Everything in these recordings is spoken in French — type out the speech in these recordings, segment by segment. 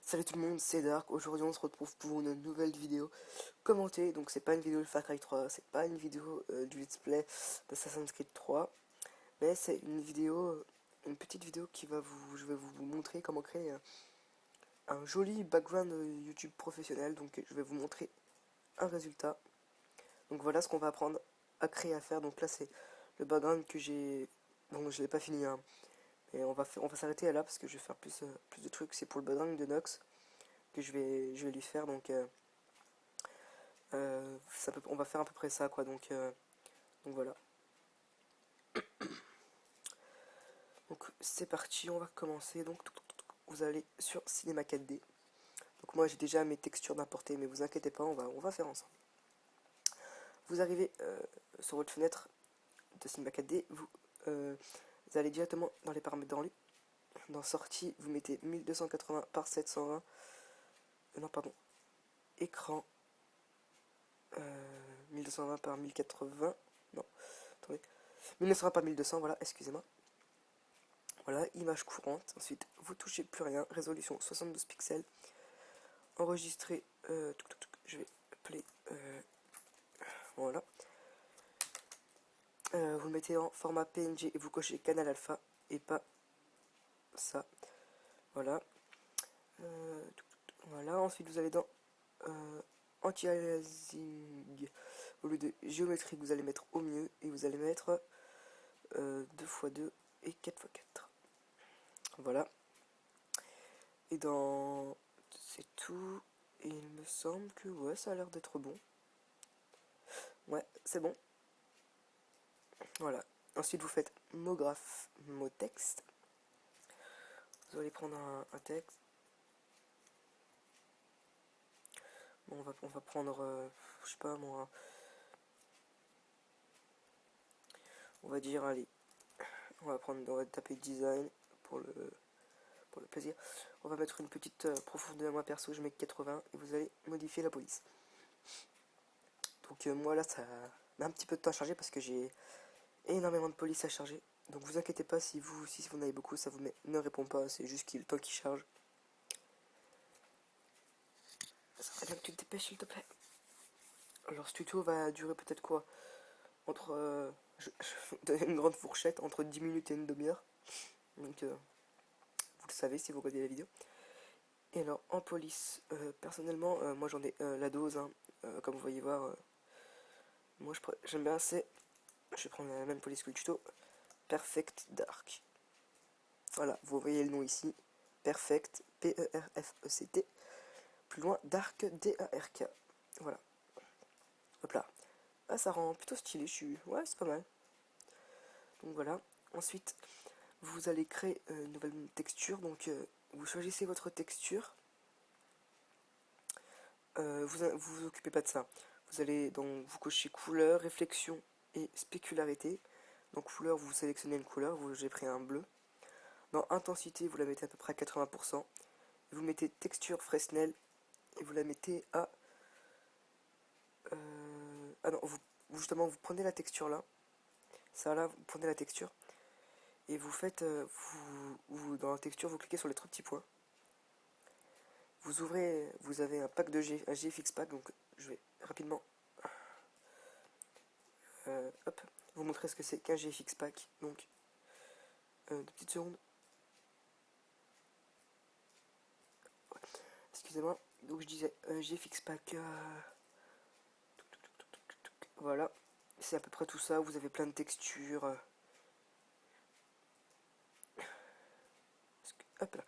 Salut tout le monde, c'est Dark. Aujourd'hui on se retrouve pour une nouvelle vidéo commentée. Donc c'est pas une vidéo de Far Cry 3, c'est pas une vidéo du let's play d'Assassin's Creed 3, mais c'est une vidéo, une petite vidéo je vais vous montrer comment créer un joli background YouTube professionnel. Donc je vais vous montrer un résultat. Donc voilà ce qu'on va apprendre à créer, à faire. Donc là c'est le background que j'ai, bon je l'ai pas fini hein, mais on va s'arrêter là parce que je vais faire plus de trucs. C'est pour le background de Nox que je vais lui faire. Donc on va faire à peu près ça quoi. Donc voilà. Donc c'est parti, on va commencer. Donc vous allez sur Cinema 4D. Donc moi j'ai déjà mes textures d'importer, mais vous inquiétez pas, on va faire ensemble. Vous arrivez sur votre fenêtre de Cinema 4D, vous allez directement dans les paramètres dans sortie, vous mettez 1280 par 720. Non pardon, écran 1220 par 1080. Non, attendez. 1920 par 1200, voilà, excusez-moi. Voilà, image courante. Ensuite, vous touchez plus rien. Résolution 72 pixels. Enregistrer. Je vais play. Voilà. Vous le mettez en format PNG et vous cochez canal alpha et pas ça. Voilà. Voilà. Ensuite, vous allez dans anti-aliasing. Au lieu de géométrie, vous allez mettre au mieux et vous allez mettre 2x2 et 4x4. Voilà. Et dans... C'est tout. Et il me semble que ouais, ça a l'air d'être bon. Ouais, c'est bon. Voilà. Ensuite, vous faites mot graphe, mot texte. Vous allez prendre un texte. Bon, on va prendre, je sais pas moi, on va dire, allez, on va taper design pour le plaisir. On va mettre une petite profondeur, moi perso, je mets 80 et vous allez modifier la police. Donc moi là, ça met un petit peu de temps à charger parce que j'ai énormément de police à charger. Donc vous inquiétez pas si vous en avez beaucoup, ça vous met ne répond pas, c'est juste le temps qui charge. Ça serait bien que tu te dépêches s'il te plaît. Alors ce tuto va durer peut-être quoi, entre je donne une grande fourchette entre 10 minutes et une demi-heure. Donc vous le savez si vous regardez la vidéo. Et alors en police, personnellement moi j'en ai la dose hein, comme vous voyez voir. Moi j'aime bien assez. Je vais prendre la même police que le tuto. Perfect Dark. Voilà, vous voyez le nom ici. Perfect, P-E-R-F-E-C-T. Plus loin, Dark, D-A-R-K. Voilà. Hop là. Ah, ça rend plutôt stylé, ouais, c'est pas mal. Donc voilà. Ensuite, vous allez créer une nouvelle texture. Donc, vous choisissez votre texture. Vous occupez pas de ça. Vous allez donc vous cochez couleur, réflexion et spécularité. Donc couleur, vous sélectionnez une couleur. J'ai pris un bleu. Dans intensité, vous la mettez à peu près à 80%. Vous mettez texture Fresnel et vous la mettez à... ah non, justement, vous prenez la texture là. Ça là, vous prenez la texture. Et vous faites... dans la texture, vous cliquez sur les trois petits points. Vous ouvrez... Vous avez un pack un GFX pack. Donc je vais rapidement... hop, vous montrer ce que c'est qu'un GFX pack. Donc, 2 petites secondes. Ouais. Excusez-moi. Donc je disais GFX pack... Voilà, c'est à peu près tout ça. Vous avez plein de textures. Hop là.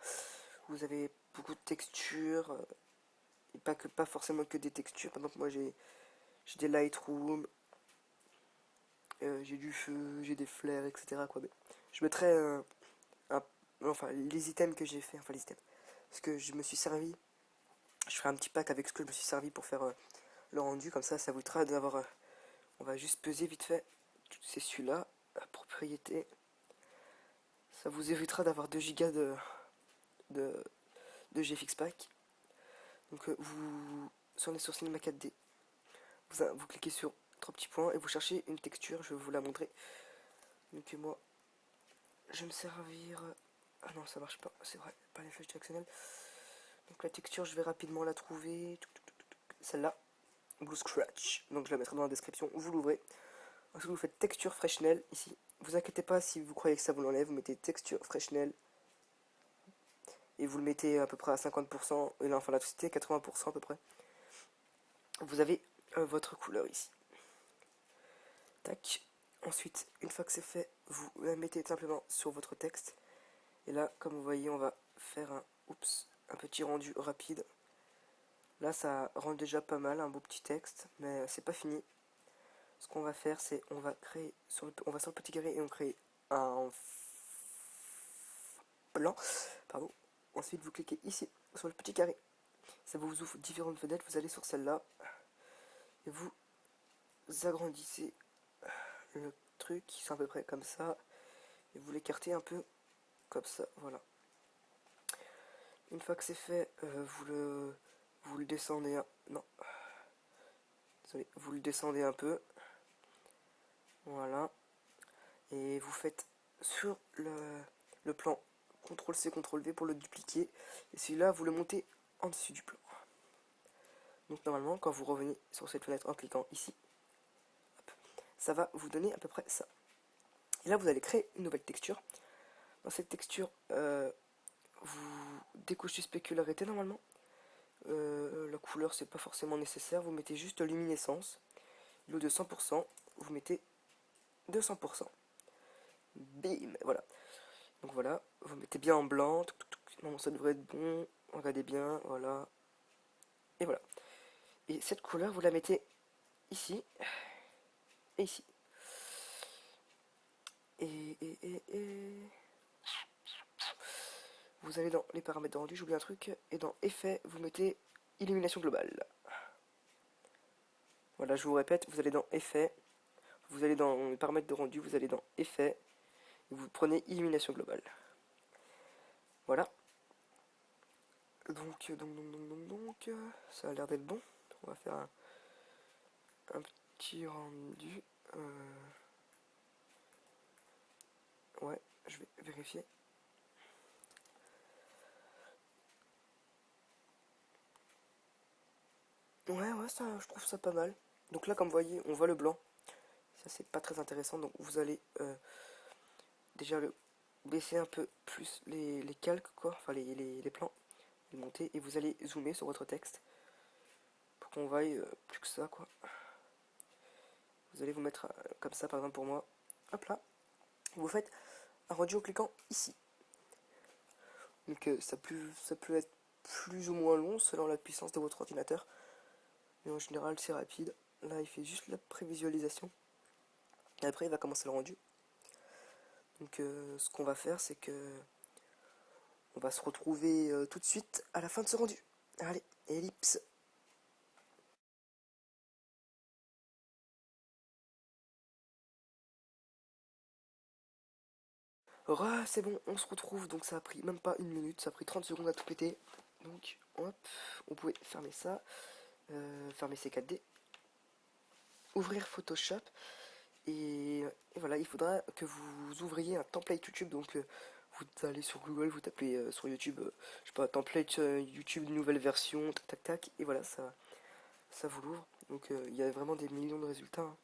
Vous avez beaucoup de textures. Et pas forcément que des textures. Par exemple, moi j'ai des Lightroom. J'ai du feu, j'ai des flares, etc. Quoi. Mais je mettrai enfin les items que j'ai fait. Enfin les items. Parce que je me suis servi. Je ferai un petit pack avec ce que je me suis servi pour faire le rendu. Comme ça vous évitera d'avoir... on va juste peser vite fait. C'est celui-là. Propriété. Ça vous évitera d'avoir 2 gigas de GFX Pack. Donc on est sur Cinema 4D. Vous cliquez sur 3 petits points et vous cherchez une texture, je vais vous la montrer. Donc moi, je vais me servir... Ah non, ça marche pas, c'est vrai, pas les flèches directionnelles. Donc la texture, je vais rapidement la trouver. Celle-là, Blue Scratch. Donc je la mettrai dans la description. Vous l'ouvrez. Ensuite, vous faites texture Freshnel ici. Vous inquiétez pas si vous croyez que ça vous l'enlève. Vous mettez texture Freshnel et vous le mettez à peu près à 50%. Et là, enfin, la totalité à 80% à peu près. Vous avez votre couleur ici. Tac. Ensuite, une fois que c'est fait, vous la mettez simplement sur votre texte. Et là, comme vous voyez, on va faire un petit rendu rapide. Là, ça rend déjà pas mal, un beau petit texte, mais c'est pas fini. Ce qu'on va faire, c'est on va créer on va sur le petit carré et on crée un blanc. Pardon. Ensuite, vous cliquez ici sur le petit carré. Ça vous ouvre différentes fenêtres. Vous allez sur celle-là et vous agrandissez le truc qui sont à peu près comme ça et vous l'écartez un peu comme ça. Voilà. Une fois que c'est fait, vous le descendez. Non. Désolé, vous le descendez un peu. Voilà. Et vous faites sur le plan CTRL-C, CTRL-V pour le dupliquer. Et celui-là, vous le montez en dessus du plan. Donc normalement, quand vous revenez sur cette fenêtre en cliquant ici, hop, ça va vous donner à peu près ça. Et là, vous allez créer une nouvelle texture. Dans cette texture, vous décochez spécularité normalement. La couleur, c'est pas forcément nécessaire. Vous mettez juste luminescence. L'eau de 100%, vous mettez 200%. Bim, voilà. Donc voilà, vous mettez bien en blanc. Non, ça devrait être bon. Regardez bien, voilà. Et voilà. Et cette couleur, vous la mettez ici et ici. Et vous allez dans les paramètres de rendu, j'oublie un truc. Et dans effet, vous mettez illumination globale. Voilà, je vous répète, vous allez dans effet. Vous allez dans les paramètres de rendu, vous allez dans effet. Et vous prenez illumination globale. Voilà. Donc, ça a l'air d'être bon. On va faire un petit rendu. Ouais, je vais vérifier. Ouais, ça, je trouve ça pas mal. Donc là, comme vous voyez, on voit le blanc. Ça, c'est pas très intéressant. Donc vous allez déjà baisser un peu plus les calques, quoi. Enfin, les plans. Les monter. Et vous allez zoomer sur votre texte. Pour qu'on voie plus que ça, quoi. Vous allez vous mettre comme ça, par exemple, pour moi. Hop là. Vous faites un rendu en cliquant ici. Donc ça peut être plus ou moins long selon la puissance de votre ordinateur. Mais en général, c'est rapide. Là, il fait juste la prévisualisation. Et après, il va commencer le rendu. Donc ce qu'on va faire, c'est que on va se retrouver tout de suite à la fin de ce rendu. Allez, ellipse. C'est bon, on se retrouve. Donc ça a pris même pas une minute, ça a pris 30 secondes à tout péter. Donc hop, on pouvait fermer ça, fermer ces 4D, ouvrir Photoshop. Et voilà, il faudra que vous ouvriez un template YouTube. Donc vous allez sur Google, vous tapez sur YouTube, je sais pas, template YouTube nouvelle version, tac tac tac, et voilà, ça vous l'ouvre. Donc il y a vraiment des millions de résultats, hein.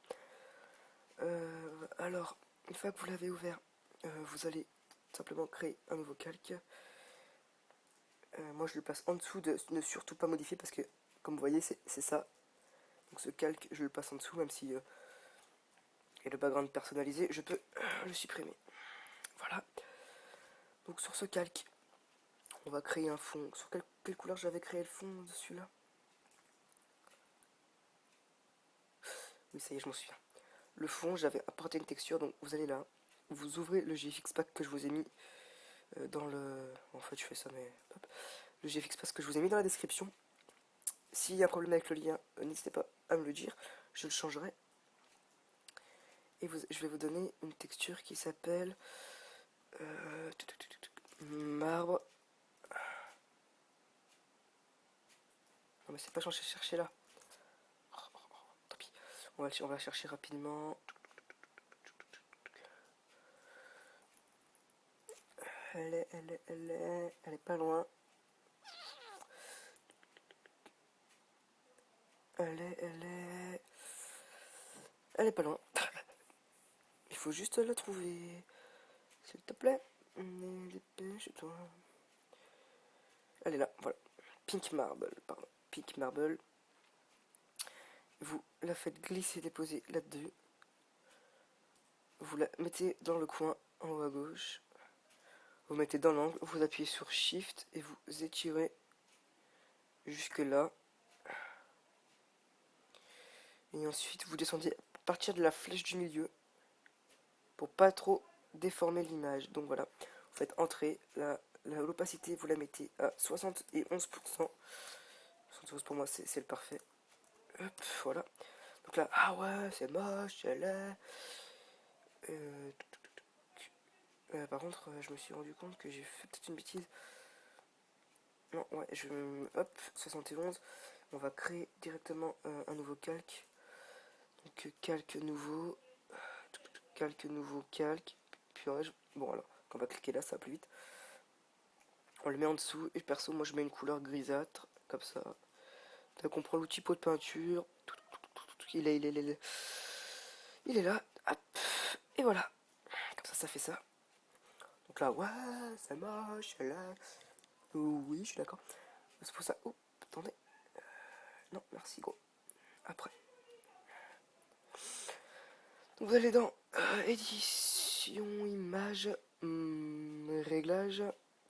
Alors, une fois que vous l'avez ouvert, vous allez simplement créer un nouveau calque. Moi je le place en dessous de ne surtout pas modifier parce que, comme vous voyez, c'est ça. Donc ce calque, je le passe en dessous, même si et le background personnalisé, je peux le supprimer. Voilà. Donc sur ce calque, on va créer un fond. Sur quelle couleur j'avais créé le fond dessus là? Oui, ça y est, je m'en souviens. Le fond, j'avais apporté une texture, donc vous allez là, vous ouvrez le GFX Pack que je vous ai mis dans le... En fait, je fais ça, mais... Hop. Le GFX Pack que je vous ai mis dans la description. S'il y a un problème avec le lien, n'hésitez pas à me le dire, je le changerai. Et je vais vous donner une texture qui s'appelle... marbre. Non mais c'est pas censé chercher là. Tant pis. On va la chercher rapidement. Elle est pas loin. Elle est pas loin. Il faut juste la trouver. S'il te plaît. Dépêche-toi. Elle est là, voilà. Pink Marble, pardon. Pink Marble. Vous la faites glisser, déposer là-dessus. Vous la mettez dans le coin en haut à gauche. Vous mettez dans l'angle, vous appuyez sur Shift et vous étirez jusque là. Et ensuite vous descendez à partir de la flèche du milieu pour pas trop déformer l'image. Donc voilà, vous faites entrer, l'opacité vous la mettez à 71%. 71 pour moi c'est le parfait. Hop, voilà. Donc là, ah ouais, c'est moche, elle est. Par contre, je me suis rendu compte que j'ai fait peut-être une bêtise. Non, ouais, hop, 71. On va créer directement un nouveau calque. Donc calque nouveau, calque. Puis bon alors, quand on va cliquer là, ça va plus vite. On le met en dessous et perso, moi je mets une couleur grisâtre, comme ça. Donc on prend l'outil pot de peinture. Il est là. Hop, et voilà. Comme ça fait ça. Donc là, ouais, c'est moche, là. Oui, je suis d'accord. C'est pour ça. Oh, attendez. Non, merci gros. Après. Donc vous allez dans édition, image, réglage,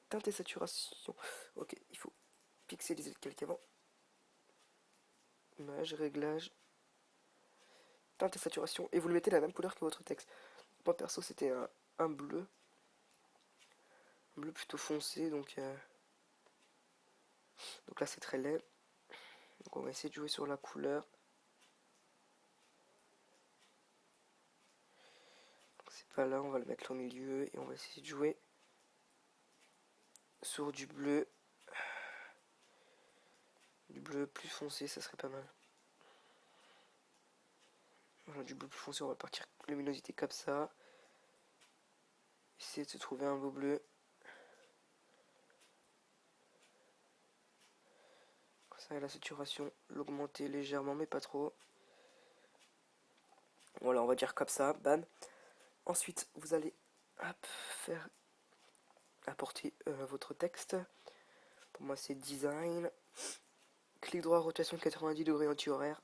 teinte et saturation. Ok, il faut pixeliser le calque avant. Image, réglage, teinte et saturation. Et vous le mettez la même couleur que votre texte. Moi perso c'était un bleu. Un bleu plutôt foncé, donc là c'est très laid. Donc on va essayer de jouer sur la couleur. C'est pas là, on va le mettre au milieu et on va essayer de jouer sur du bleu. Du bleu plus foncé, ça serait pas mal. Voilà, du bleu plus foncé, on va partir luminosité comme ça. Essayer de se trouver un beau bleu. Comme ça, la saturation, l'augmenter légèrement, mais pas trop. Voilà, on va dire comme ça, bam. Ensuite, vous allez faire apporter votre texte. Pour moi, c'est design. Clic droit, rotation 90 degrés anti-horaire.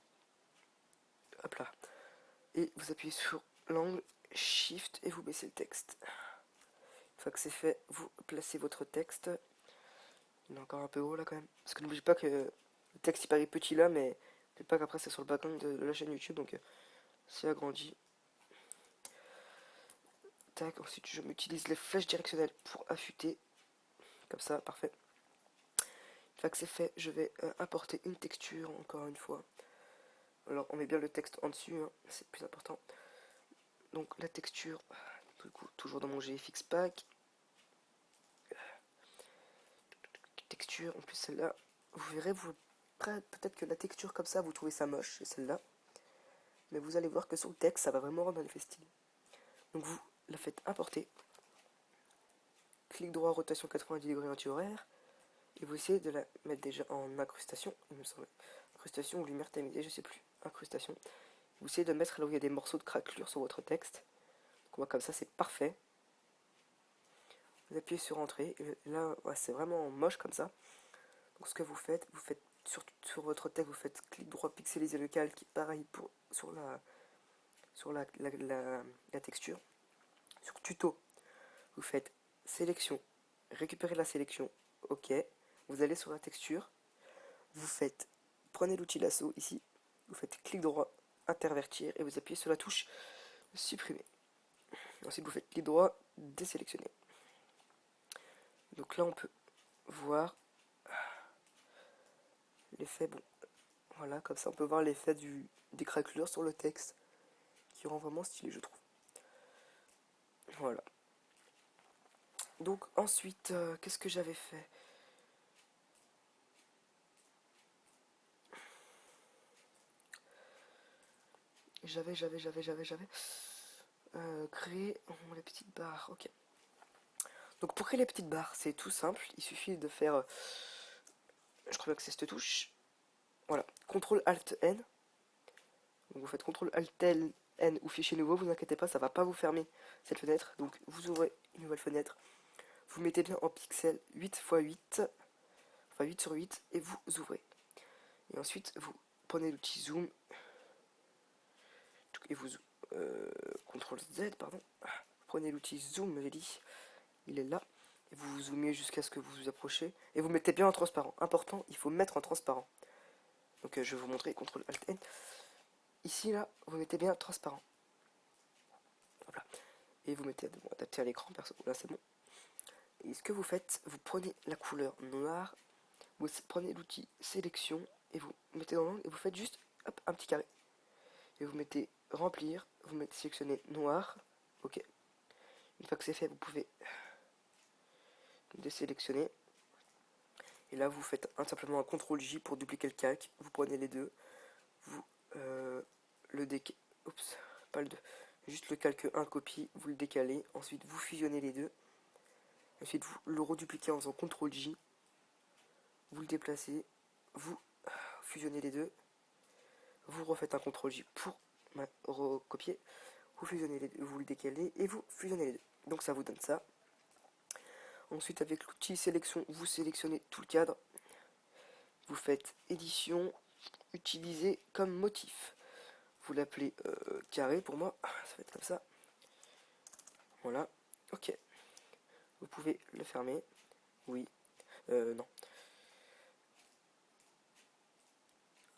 Hop là. Et vous appuyez sur l'angle, shift, et vous baissez le texte. Une fois que c'est fait, vous placez votre texte. Il est encore un peu haut là quand même. Parce que n'oubliez pas que le texte il paraît petit là, mais n'oubliez pas qu'après c'est sur le background de la chaîne YouTube, donc c'est agrandi. Tac, ensuite je m'utilise les flèches directionnelles pour affûter. Comme ça, parfait. Une fois que c'est fait, je vais importer une texture encore une fois. Alors on met bien le texte en dessus, hein, c'est plus important. Donc la texture, du coup, toujours dans mon GFX Pack. Texture, en plus celle-là, vous verrez, peut-être que la texture comme ça, vous trouvez ça moche, celle-là. Mais vous allez voir que sur le texte, ça va vraiment rendre l'effet style. Donc vous la faites importer. Clic droit, rotation 90 degrés anti-horaire. Et vous essayez de la mettre déjà en incrustation, il me semble. Incrustation ou lumière tamisée, je sais plus. Incrustation. Vous essayez de mettre là où il y a des morceaux de craquelure sur votre texte. Donc moi, comme ça, c'est parfait. Vous appuyez sur entrée. Et là, ouais, c'est vraiment moche comme ça. Donc ce que vous faites sur votre texte, vous faites clic droit, pixeliser le calque. Pareil sur la texture. Sur tuto, vous faites sélection, récupérez la sélection, ok. Vous allez sur la texture, prenez l'outil lasso ici, vous faites clic droit, intervertir et vous appuyez sur la touche supprimer. Ensuite vous faites clic droit, désélectionner. Donc là on peut voir l'effet, bon, voilà, comme ça on peut voir l'effet des craquelures sur le texte qui rend vraiment stylé, je trouve. Voilà. Donc ensuite, qu'est-ce que j'avais fait? J'avais créé les petites barres, ok. Donc pour créer les petites barres, c'est tout simple, il suffit de faire, je crois que c'est cette touche, Voilà, CTRL-ALT-N. Donc vous faites CTRL-ALT-N ou fichier nouveau, vous inquiétez pas, ça va pas vous fermer cette fenêtre. Donc vous ouvrez une nouvelle fenêtre, vous mettez bien en pixels 8 x 8, enfin 8 sur 8, et vous ouvrez. Et ensuite vous prenez l'outil zoom, et vous CTRL Z, pardon. Vous prenez l'outil zoom, j'ai dit, il est là, et vous zoomez jusqu'à ce que vous vous approchez, et vous mettez bien en transparent. Important, il faut mettre en transparent. Donc je vais vous montrer CTRL ALT N. Ici là, vous mettez bien transparent. Voilà. Et vous mettez adapté à l'écran, perso. Là c'est bon. Et ce que vous faites, vous prenez la couleur noire, vous prenez l'outil sélection et vous mettez dans l'angle et vous faites juste hop, un petit carré. Et vous mettez remplir, vous mettez sélectionner noir. Ok. Une fois que c'est fait, vous pouvez désélectionner. Et là, vous faites simplement un CTRL J pour dupliquer le calque. Vous prenez les deux. Vous le décalez. Oups, pas le 2. Juste le calque 1 copie, vous le décalez. Ensuite, vous fusionnez les deux. Ensuite, vous le redupliquez en faisant CTRL J. Vous le déplacez. Vous fusionnez les deux. Vous refaites un CTRL J pour recopier. Vous fusionnez les deux, vous le décalez et vous fusionnez les deux. Donc ça vous donne ça. Ensuite, avec l'outil sélection, vous sélectionnez tout le cadre. Vous faites édition, utiliser comme motif. Vous l'appelez carré pour moi. Ça va être comme ça. Voilà. Ok. Vous pouvez le fermer. Oui. Non.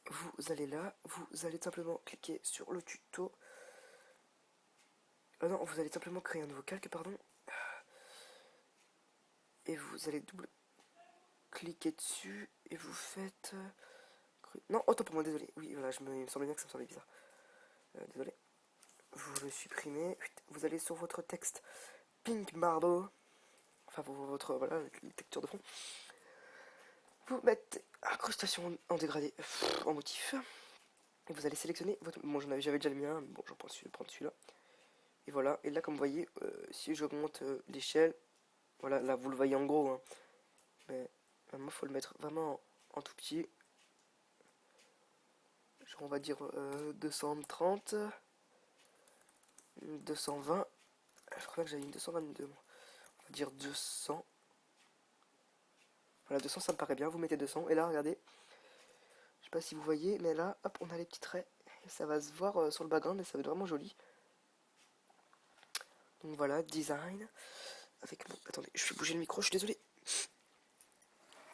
Vous allez là. Vous allez simplement cliquer sur le tuto. Non, vous allez simplement créer un nouveau calque, pardon. Et vous allez double cliquer dessus. Et vous faites... Non, autant pour moi, désolé. Oui, voilà, il me semblait bien que ça me semblait bizarre. Désolé. Vous le supprimez. Vous allez sur votre texte Pink Marble. Enfin, votre, voilà, la texture de fond. Vous mettez incrustation en dégradé, en motif. Et vous allez sélectionner votre... Bon, j'avais déjà le mien, mais bon, je vais prendre celui-là. Et voilà, et là, comme vous voyez, si j'augmente l'échelle, voilà, là, vous le voyez en gros, hein. Mais moi, il faut le mettre vraiment en tout petit. Genre, on va dire 230, 220. Je crois que j'avais une 222, moi. On va dire 200. Voilà, 200, ça me paraît bien. Vous mettez 200. Et là, regardez. Je sais pas si vous voyez, mais là, hop, on a les petits traits. Et ça va se voir sur le background et ça va être vraiment joli. Donc voilà, design. Avec mon... Attendez, je vais bouger le micro, je suis désolé.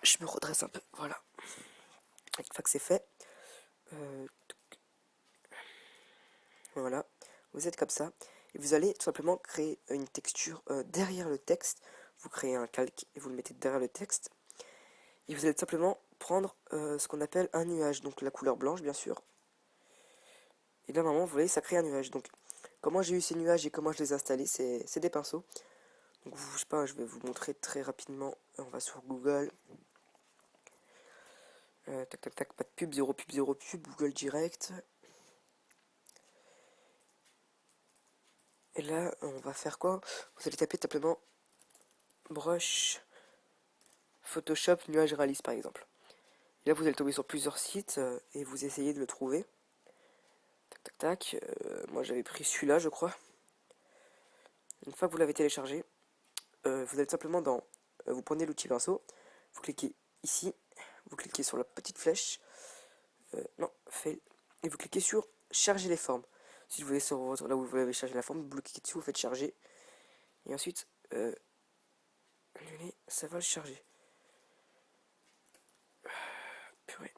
Je me redresse un peu, voilà. Une fois que c'est fait, voilà, vous êtes comme ça. Et vous allez tout simplement créer une texture derrière le texte. Vous créez un calque et vous le mettez derrière le texte. Et vous allez tout simplement prendre ce qu'on appelle un nuage, donc la couleur blanche bien sûr. Et là normalement vous voyez ça crée un nuage. Donc comment j'ai eu ces nuages et comment je les ai installés, c'est des pinceaux. Donc je sais pas, je vais vous montrer très rapidement. On va sur Google. Tac tac tac, pas de pub, zéro pub, zéro pub, Google Direct. Et là on va faire quoi? Vous allez taper simplement brush Photoshop nuage réaliste par exemple. Et là vous allez tomber sur plusieurs sites et vous essayez de le trouver. Tac tac tac, moi j'avais pris celui-là je crois. Une fois que vous l'avez téléchargé, vous allez simplement dans... vous prenez l'outil pinceau, vous cliquez ici, vous cliquez sur la petite flèche, non, fail, et vous cliquez sur charger les formes. Si vous voulez sur votre, là où vous avez chargé la forme, vous cliquez dessus, vous faites charger, et ensuite, annuler, ça va le charger. Purée.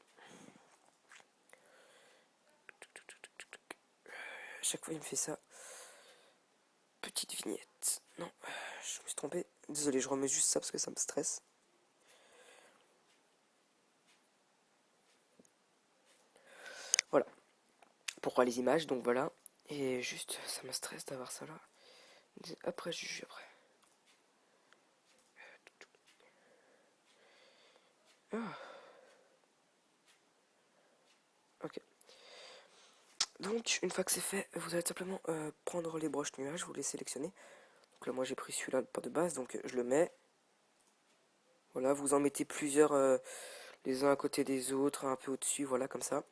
À chaque fois il me fait ça. Petite vignette. Non, je me suis trompé. Désolé, je remets juste ça parce que ça me stresse. Voilà. Pourquoi les images, donc voilà. Et juste, ça me stresse d'avoir ça là. Après, je juge après. Ah. Ok. Donc, une fois que c'est fait, vous allez simplement prendre les broches nuages, vous les sélectionnez. Donc là, moi j'ai pris celui-là pas de base, donc je le mets. Voilà, vous en mettez plusieurs les uns à côté des autres, un peu au-dessus, voilà, comme ça.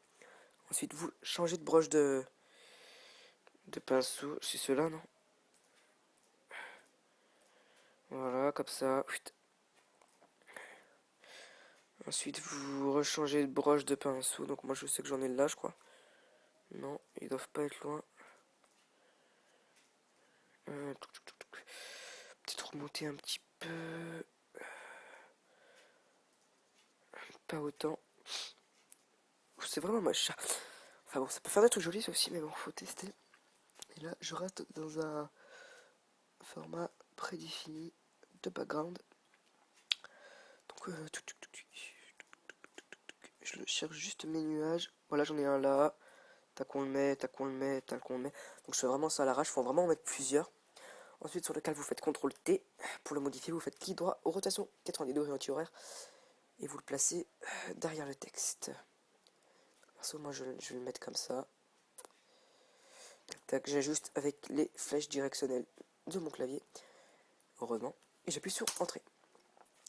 Ensuite, vous changez de broche de pinceau. C'est ceux-là, non? Voilà, comme ça. Ensuite, vous rechangez de broche de pinceau. Donc moi, je sais que j'en ai là, je crois. Non, ils doivent pas être loin. Peut-être remonter un petit peu. Pas autant. C'est vraiment moche, ça. Enfin bon, ça peut faire des trucs jolis, ça aussi, mais bon, faut tester. Et là, je reste dans un format prédéfini de background. Donc, je cherche juste mes nuages. Voilà, j'en ai un là. Tac, on le met, tac, on le met, tac, on le met. Donc, je fais vraiment ça à l'arrache. Faut vraiment en mettre plusieurs. Ensuite, sur lequel vous faites CTRL T. Pour le modifier, vous faites clic droit, rotation 90 degrés anti-horaire. Et vous le placez derrière le texte. Perso, moi, je vais le mettre comme ça. Tac, tac, j'ajuste avec les flèches directionnelles de mon clavier. Heureusement. Et j'appuie sur Entrée.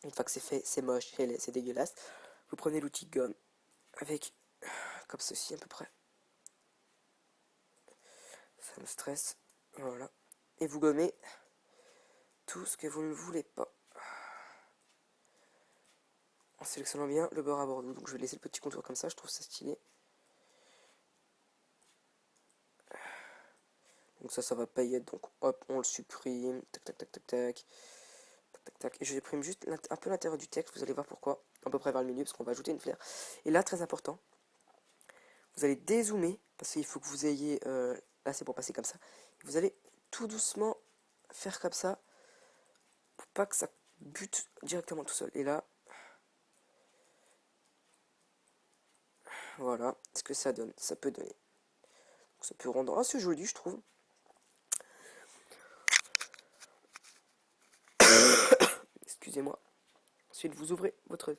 Une fois que c'est fait, c'est moche, c'est dégueulasse. Vous prenez l'outil gomme avec, comme ceci à peu près. Ça me stresse. Voilà. Et vous gommez tout ce que vous ne voulez pas. En sélectionnant bien le bord à bordeaux. Donc je vais laisser le petit contour comme ça, je trouve ça stylé. Donc ça va pas y être. Donc hop, on le supprime. Tac, tac, tac, tac, tac. Tac, tac, tac. Et je supprime juste un peu l'intérieur du texte. Vous allez voir pourquoi. À peu près vers le milieu, parce qu'on va ajouter une fleur. Et là, très important, vous allez dézoomer, parce qu'il faut que vous ayez... là, c'est pour passer comme ça. Vous allez tout doucement faire comme ça, pour pas que ça bute directement tout seul. Et là, voilà ce que ça donne. Ça peut donner. Donc, ça peut rendre assez joli, je trouve. Excusez-moi. Ensuite, vous ouvrez votre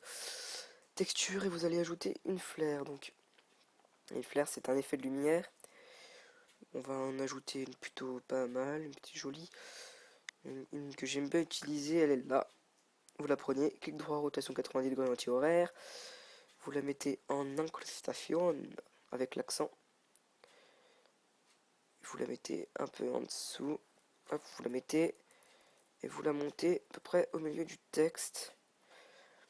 texture et vous allez ajouter une flare. Donc, une flare, c'est un effet de lumière. On va en ajouter une plutôt pas mal, une petite jolie. Une que j'aime bien utiliser, elle est là. Vous la prenez, clic droit, rotation 90 degrés anti-horaire. Vous la mettez en incrustation avec l'accent. Vous la mettez un peu en dessous. Hop, vous la mettez et vous la montez à peu près au milieu du texte.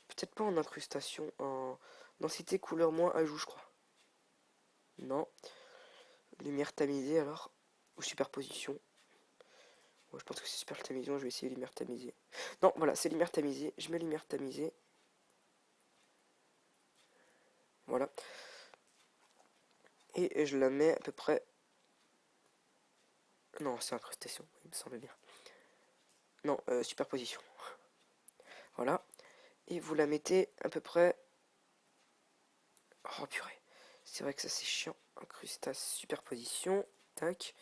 Peut-être pas en incrustation, en densité couleur moins ajout, je crois. Non. Lumière tamisée alors. Ou superposition. Bon, je pense que c'est superposition, je vais essayer lumière tamisée. Non, voilà, c'est lumière tamisée. Je mets lumière tamisée. Voilà. Et je la mets à peu près... Non, c'est incrustation, il me semble bien. Non, superposition. Voilà. Et vous la mettez à peu près... Oh purée. C'est vrai que ça c'est chiant. Incrustation, superposition. Tac.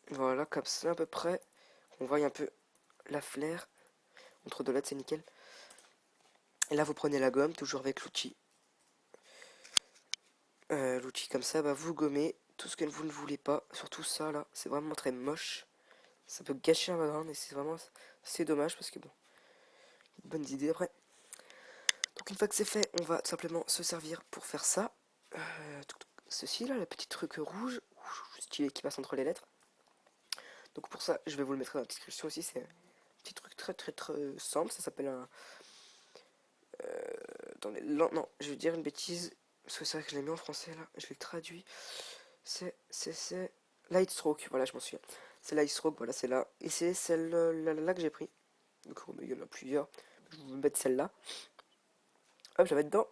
Voilà, comme ça à peu près. On voit un peu la flair. Entre deux lettres, c'est nickel. Et là, vous prenez la gomme, toujours avec l'outil. L'outil comme ça, bah, vous gommez tout ce que vous ne voulez pas. Surtout ça, là, c'est vraiment très moche. Ça peut gâcher un background et c'est vraiment... C'est dommage parce que bon... Bonnes idées après. Donc une fois que c'est fait, on va tout simplement se servir pour faire ça. Ceci là, le petit truc rouge, stylé qui passe entre les lettres. Donc pour ça, je vais vous le mettre dans la description aussi. C'est un petit truc très simple. Ça s'appelle un... attendez, non, je vais dire une bêtise. Parce que c'est vrai que je l'ai mis en français là. Je l'ai traduit. C'est Light Stroke. Voilà, je m'en souviens. C'est Light Stroke, voilà, c'est là. Et c'est celle-là que j'ai pris. Donc il y en a plusieurs. Je vais vous mettre celle-là. Hop, je la mets dedans.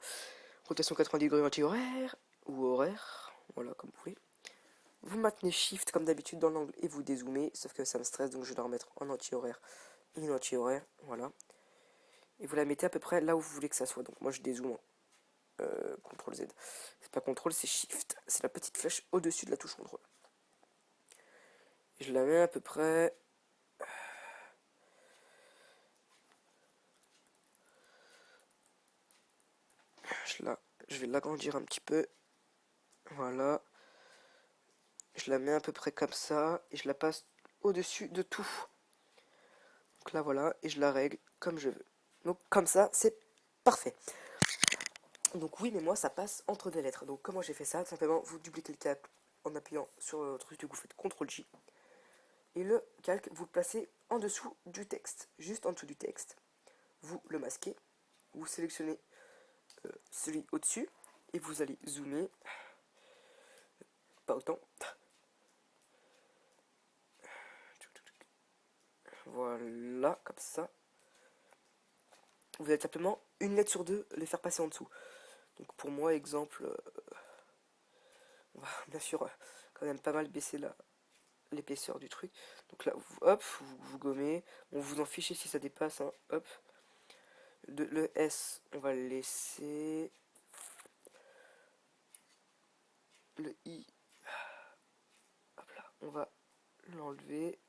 Rotation 90 degrés anti-horaire. Ou horaire. Voilà, comme vous voulez. Vous maintenez Shift comme d'habitude dans l'angle et vous dézoomez. Sauf que ça me stresse, donc je vais la remettre en anti-horaire. Une anti-horaire, voilà. Et vous la mettez à peu près là où vous voulez que ça soit. Donc moi je dézoome. CTRL Z. C'est pas CTRL, c'est Shift. C'est la petite flèche au-dessus de la touche CTRL. Et je la mets à peu près... Je vais l'agrandir un petit peu. Voilà. Je la mets à peu près comme ça. Et je la passe au-dessus de tout. Donc là voilà, et je la règle comme je veux. Donc comme ça, c'est parfait. Donc oui, mais moi ça passe entre des lettres. Donc comment j'ai fait ça? Tout simplement, vous dupliquez le calque en appuyant sur le truc, vous faites CTRL-J. Et le calque, vous le placez en dessous du texte. Juste en dessous du texte. Vous le masquez. Vous sélectionnez celui au-dessus. Et vous allez zoomer. Pas autant. Voilà, comme ça. Vous allez simplement une lettre sur deux les faire passer en dessous. Donc pour moi, exemple, on va bien sûr quand même pas mal baisser l'épaisseur du truc. Donc là, hop, vous gommez. On vous en fichez si ça dépasse, hein, hop. Le S, on va le laisser. Le I, hop là, on va l'enlever.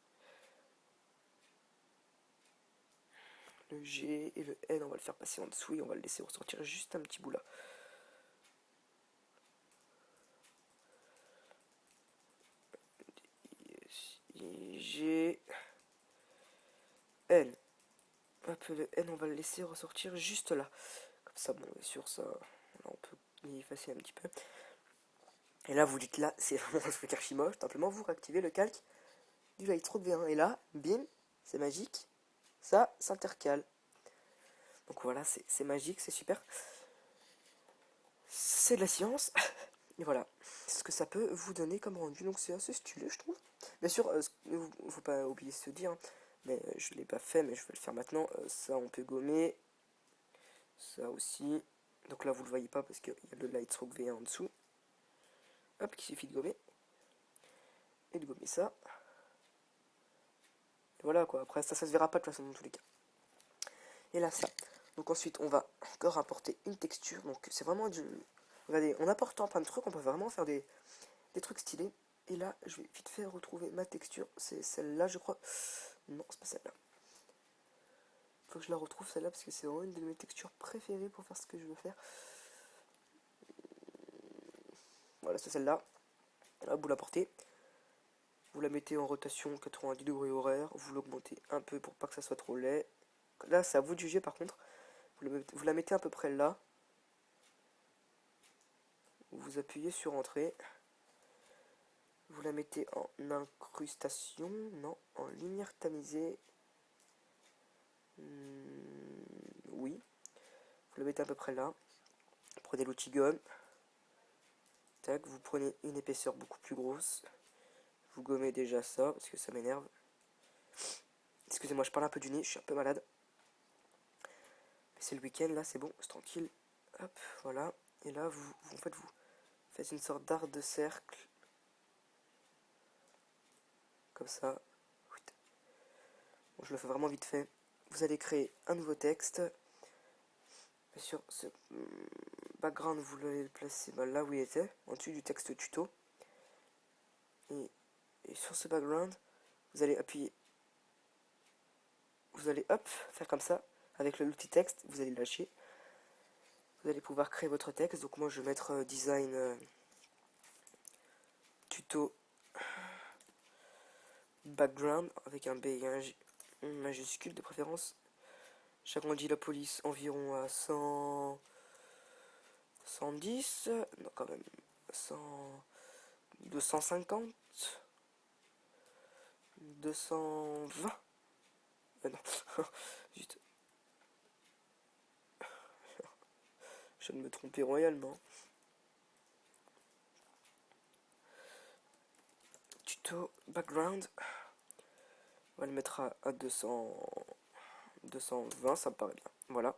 Le G et le N, on va le faire passer en dessous et on va le laisser ressortir juste un petit bout là. G, N. Hop, le N, on va le laisser ressortir juste là. Comme ça, bon, bien sûr, ça, là, on peut y effacer un petit peu. Et là, vous dites là, c'est vraiment un truc archi moche. Simplement, vous réactivez le calque du Lightstroke V1. Et là, bim, c'est magique. Ça s'intercale. Donc voilà, c'est magique, c'est super. C'est de la science. Et voilà, c'est ce que ça peut vous donner comme rendu. Donc c'est assez stylé, je trouve. Bien sûr, faut pas oublier de se dire, hein, mais je l'ai pas fait, mais je vais le faire maintenant. Ça, on peut gommer. Ça aussi. Donc là, vous le voyez pas parce qu'il y a le Lightstroke V1 en dessous. Hop, il suffit de gommer. Et de gommer ça. Et voilà quoi, après ça se verra pas de toute façon dans tous les cas. Et là, ça. Donc ensuite, on va encore importer une texture. Donc c'est vraiment du... Regardez, en apportant plein de trucs, on peut vraiment faire des trucs stylés. Et là, je vais vite fait retrouver ma texture. C'est celle-là, je crois. Non, c'est pas celle-là. Faut que je la retrouve celle-là parce que c'est vraiment une de mes textures préférées pour faire ce que je veux faire. Voilà, c'est celle-là. Là, vous la portez. Vous la mettez en rotation 90 degrés horaire. Vous l'augmentez un peu pour pas que ça soit trop laid. Là, c'est à vous de juger par contre. Vous la mettez à peu près là. Vous appuyez sur entrée. Vous la mettez en incrustation. Non, en lumière tamisée. Oui. Vous la mettez à peu près là. Prenez l'outil gomme. Tac, vous prenez une épaisseur beaucoup plus grosse. Vous gommez déjà ça parce que ça m'énerve. Excusez-moi, je parle un peu du nez, je suis un peu malade. Mais c'est le week-end là, c'est bon, c'est tranquille. Hop, voilà. Et là, vous faites une sorte d'arc de cercle. Comme ça. Bon, je le fais vraiment vite fait. Vous allez créer un nouveau texte. Bien sûr, ce background, vous allez le placer là où il était, en dessus du texte tuto. Et sur ce background, vous allez appuyer. Vous allez hop, faire comme ça. Avec l'outil texte, vous allez lâcher. Vous allez pouvoir créer votre texte. Donc moi je vais mettre design tuto background avec un B et un G majuscule de préférence. J'agrandis la police environ à 100, 110, non quand même, 100, 250, 220, non, juste, je viens de me tromper royalement. Tuto background, on va le mettre à 200, 220, ça me paraît bien, voilà.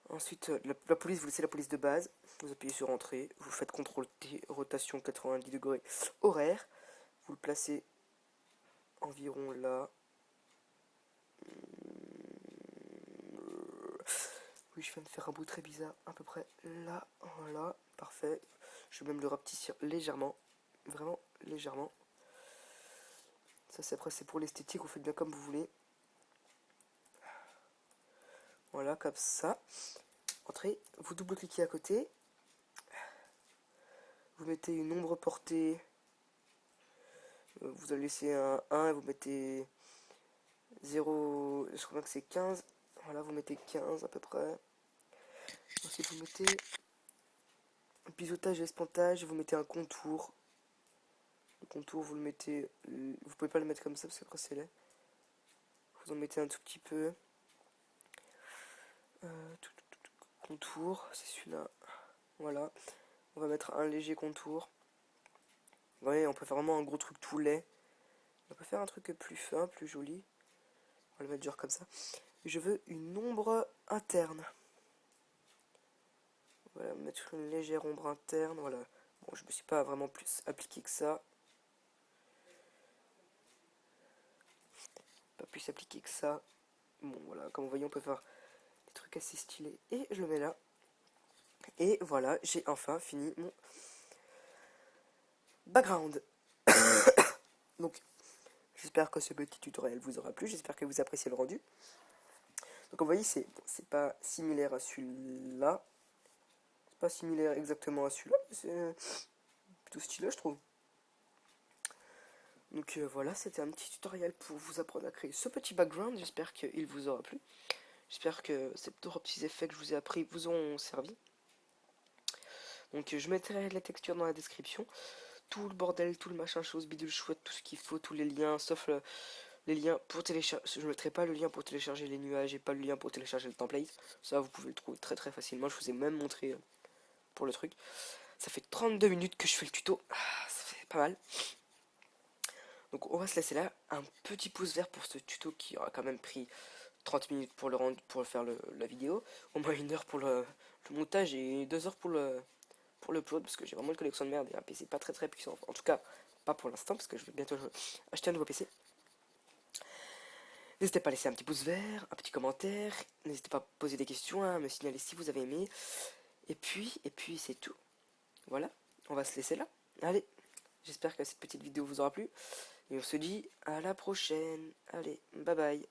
Ensuite, la police, vous laissez la police de base, vous appuyez sur entrée, vous faites CTRL T, rotation 90 degrés horaire, vous le placez environ là. Oui, je viens de faire un bout très bizarre, à peu près là, voilà, parfait. Je vais même le rapetisser légèrement, vraiment légèrement. Ça, c'est après, c'est pour l'esthétique, vous faites bien comme vous voulez. Voilà, comme ça. Entrez, vous double-cliquez à côté. Vous mettez une ombre portée. Vous allez laisser un 1 et vous mettez 0, je crois que c'est 15. Voilà, vous mettez 15 à peu près. Ensuite, vous mettez biseautage et espantage, vous mettez un contour. Le contour, vous le mettez. Vous pouvez pas le mettre comme ça parce qu'après c'est laid. Vous en mettez un tout petit peu. Contour, c'est celui-là. Voilà. On va mettre un léger contour. Vous voyez, on peut faire vraiment un gros truc tout laid. On peut faire un truc plus fin, plus joli. On va le mettre genre comme ça. Je veux une ombre interne. Voilà, mettre une légère ombre interne. Voilà. Bon, je me suis pas vraiment plus appliqué que ça. Pas plus appliqué que ça. Bon, voilà, comme vous voyez, on peut faire des trucs assez stylés. Et je le mets là. Et voilà, j'ai enfin fini mon background. Donc, j'espère que ce petit tutoriel vous aura plu. J'espère que vous appréciez le rendu. Donc, vous voyez, c'est pas similaire à celui-là. C'est pas similaire exactement à celui-là, mais c'est plutôt stylé, je trouve. Donc voilà, c'était un petit tutoriel pour vous apprendre à créer ce petit background. J'espère qu'il vous aura plu. J'espère que ces deux petits effets que je vous ai appris vous ont servi. Donc je mettrai la texture dans la description. Tout le bordel, tout le machin chose, bidule chouette, tout ce qu'il faut, tous les liens, sauf les liens pour télécharger. Je ne mettrai pas le lien pour télécharger les nuages et pas le lien pour télécharger le template. Ça, vous pouvez le trouver très très facilement. Je vous ai même montré pour le truc. Ça fait 32 minutes que je fais le tuto. Ça fait pas mal. Donc on va se laisser là. Un petit pouce vert pour ce tuto qui aura quand même pris 30 minutes pour le rendre, pour faire la vidéo. Au moins 1 heure pour le montage et 2 heures pour l'upload parce que j'ai vraiment une collection de merde et un PC pas très très puissant. En tout cas, pas pour l'instant parce que je vais bientôt acheter un nouveau PC. N'hésitez pas à laisser un petit pouce vert, un petit commentaire. N'hésitez pas à poser des questions, à me signaler si vous avez aimé. Et puis c'est tout. Voilà, on va se laisser là. Allez, j'espère que cette petite vidéo vous aura plu. Et on se dit à la prochaine. Allez, bye bye.